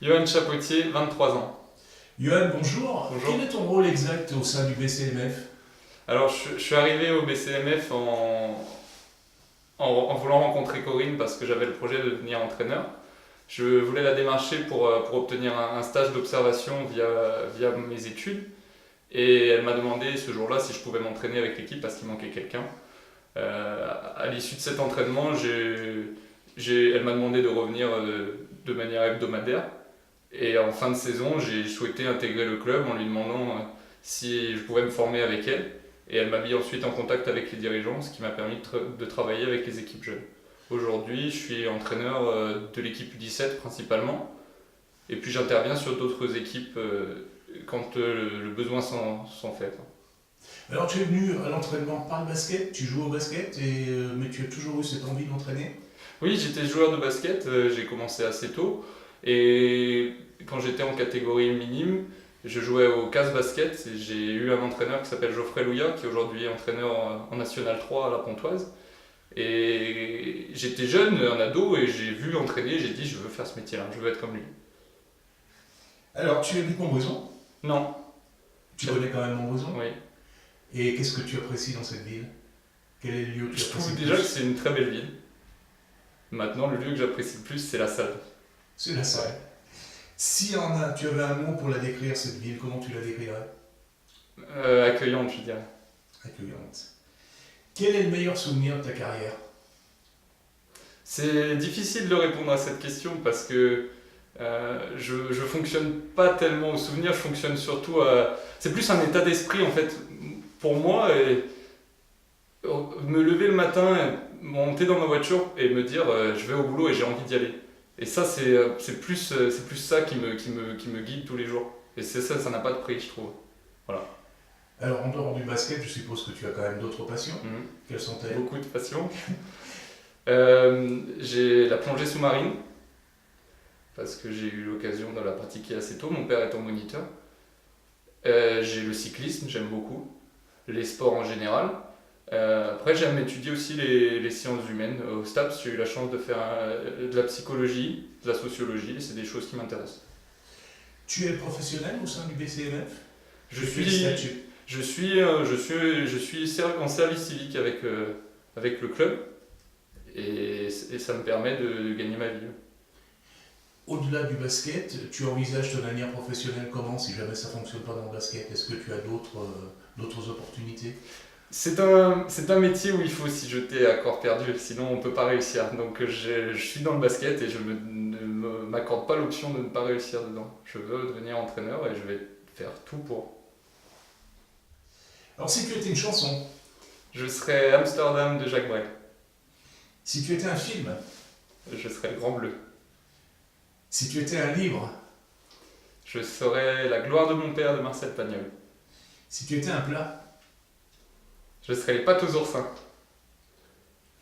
Johan Chapotier, 23 ans. Johan, bonjour. Bonjour. Quel est ton rôle exact au sein du BCMF? Alors, je suis arrivé au BCMF en voulant rencontrer Corinne parce que j'avais le projet de devenir entraîneur. Je voulais la démarcher pour obtenir un stage d'observation via mes études. Et elle m'a demandé ce jour-là si je pouvais m'entraîner avec l'équipe parce qu'il manquait quelqu'un. À l'issue de cet entraînement, elle m'a demandé de revenir de manière hebdomadaire. Et en fin de saison, j'ai souhaité intégrer le club en lui demandant si je pouvais me former avec elle. Et elle m'a mis ensuite en contact avec les dirigeants, ce qui m'a permis de travailler avec les équipes jeunes. Aujourd'hui, je suis entraîneur de l'équipe U17 principalement. Et puis j'interviens sur d'autres équipes quand le besoin s'en fait. Alors, tu es venu à l'entraînement par le basket, tu joues au basket, mais tu as toujours eu cette envie d'entraîner? Oui, j'étais joueur de basket, j'ai commencé assez tôt. Et quand j'étais en catégorie minime, je jouais au CAS Basket. Et j'ai eu un entraîneur qui s'appelle Geoffrey Louillat, qui est aujourd'hui entraîneur en National 3 à la Pontoise. Et j'étais jeune, un ado, et j'ai vu entraîner, j'ai dit je veux faire ce métier-là, je veux être comme lui. Alors, tu habites Montbrison, Non, tu connais quand même Montbrison, oui. et qu'est-ce que tu apprécies dans cette ville? Quel est le lieu que tu Je trouve apprécies le déjà que plus? c'est une très belle ville. Maintenant, le lieu que j'apprécie le plus, c'est la salle. C'est la Ouais. salle. Si tu avais un mot pour la décrire, cette ville, comment tu la décrirais? Accueillante, je dirais. Accueillante. Quel est le meilleur souvenir de ta carrière? C'est difficile de répondre à cette question parce que je fonctionne pas tellement au souvenir, je fonctionne surtout à... C'est plus un état d'esprit en fait pour moi. Et me lever le matin, monter dans ma voiture et me dire je vais au boulot et j'ai envie d'y aller. Et ça c'est plus ça qui me guide tous les jours. Et c'est ça, ça n'a pas de prix je trouve. Voilà. Alors, en dehors du basket, je suppose que tu as quand même d'autres passions. Mhm. Quelles sont-elles? Beaucoup de passion. J'ai la plongée sous-marine parce que j'ai eu l'occasion de la pratiquer assez tôt, mon père étant moniteur. J'ai le cyclisme, j'aime beaucoup, les sports en général. Après, j'aime étudier aussi les sciences humaines. Au STAPS, j'ai eu la chance de faire de la psychologie, de la sociologie, et c'est des choses qui m'intéressent. Tu es professionnel au sein du BCMF? Je De quel suis, statut? je suis en service civique avec le club et ça me permet de gagner ma vie. Au-delà du basket, tu envisages ton avenir professionnel comment si jamais ça ne fonctionne pas dans le basket? Est-ce que tu as d'autres opportunités? C'est un métier où il faut s'y jeter à corps perdu, sinon on ne peut pas réussir. Donc je suis dans le basket et ne m'accorde pas l'option de ne pas réussir dedans. Je veux devenir entraîneur et je vais faire tout pour. Alors si tu étais une chanson, Je serai Amsterdam de Jacques Brel. si tu étais un film, Je serai le Grand Bleu. si tu étais un livre, Je serai La gloire de mon père de Marcel Pagnol. si tu étais un plat, Je serai les pâtes aux oursins.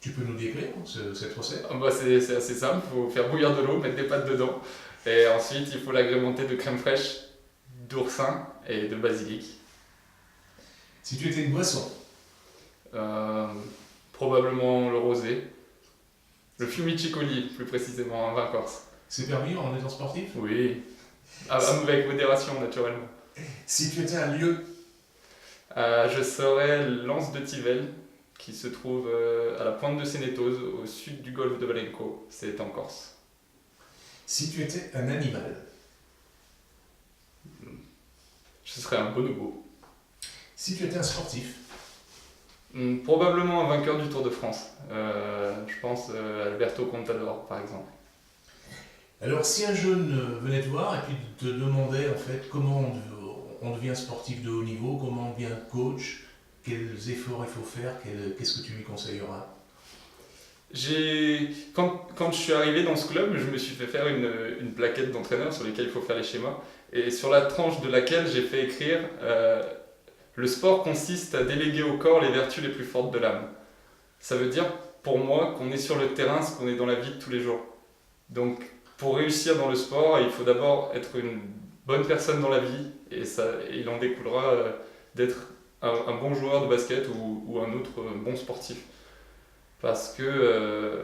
tu peux nous décrire cette recette? Ah bah, c'est assez simple, il faut faire bouillir de l'eau, mettre des pâtes dedans. Et ensuite, il faut l'agrémenter de crème fraîche, d'oursin et de basilic. Si tu étais une boisson, Euh, Probablement le rosé. Le Fiumicicoli, plus précisément, un vin corse. c'est permis en étant sportif? Oui, avec modération, naturellement. Si tu étais un lieu, Je serai l'Anse de Tivelles, qui se trouve à la pointe de Sénétose, au sud du golfe de Valenco. C'est en Corse. si tu étais un animal, Je serai un bonobo. si tu étais un sportif, Probablement un vainqueur du Tour de France. Je pense à Alberto Contador, par exemple. alors si un jeune venait te voir et puis te demandait en fait comment on devient sportif de haut niveau, comment on devient coach, quels efforts il faut faire, qu'est-ce que tu lui conseilleras? Quand je suis arrivé dans ce club, je me suis fait faire une plaquette d'entraîneur sur laquelle il faut faire les schémas. Et sur la tranche de laquelle j'ai fait écrire le sport consiste à déléguer au corps les vertus les plus fortes de l'âme. Ça veut dire, pour moi, qu'on est sur le terrain ce qu'on est dans la vie de tous les jours. Donc, pour réussir dans le sport, il faut d'abord être une bonne personne dans la vie, et il en découlera d'être un bon joueur de basket ou un autre bon sportif. Parce que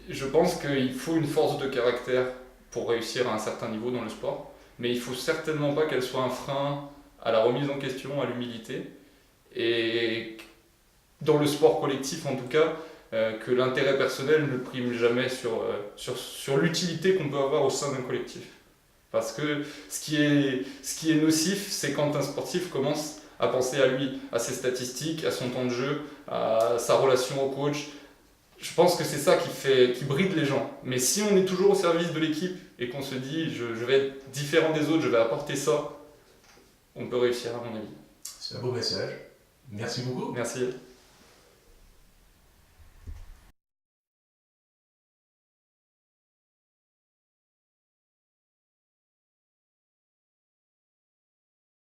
je pense qu'il faut une force de caractère pour réussir à un certain niveau dans le sport. Mais il ne faut certainement pas qu'elle soit un frein à la remise en question, à l'humilité. Et dans le sport collectif en tout cas, que l'intérêt personnel ne prime jamais sur l'utilité qu'on peut avoir au sein d'un collectif. Parce que ce qui est nocif, c'est quand un sportif commence à penser à lui, à ses statistiques, à son temps de jeu, à sa relation au coach. Je pense que c'est ça qui bride les gens. Mais si on est toujours au service de l'équipe et qu'on se dit je vais être différent des autres, je vais apporter ça, on peut réussir à mon avis. C'est un beau message. Merci beaucoup. Merci.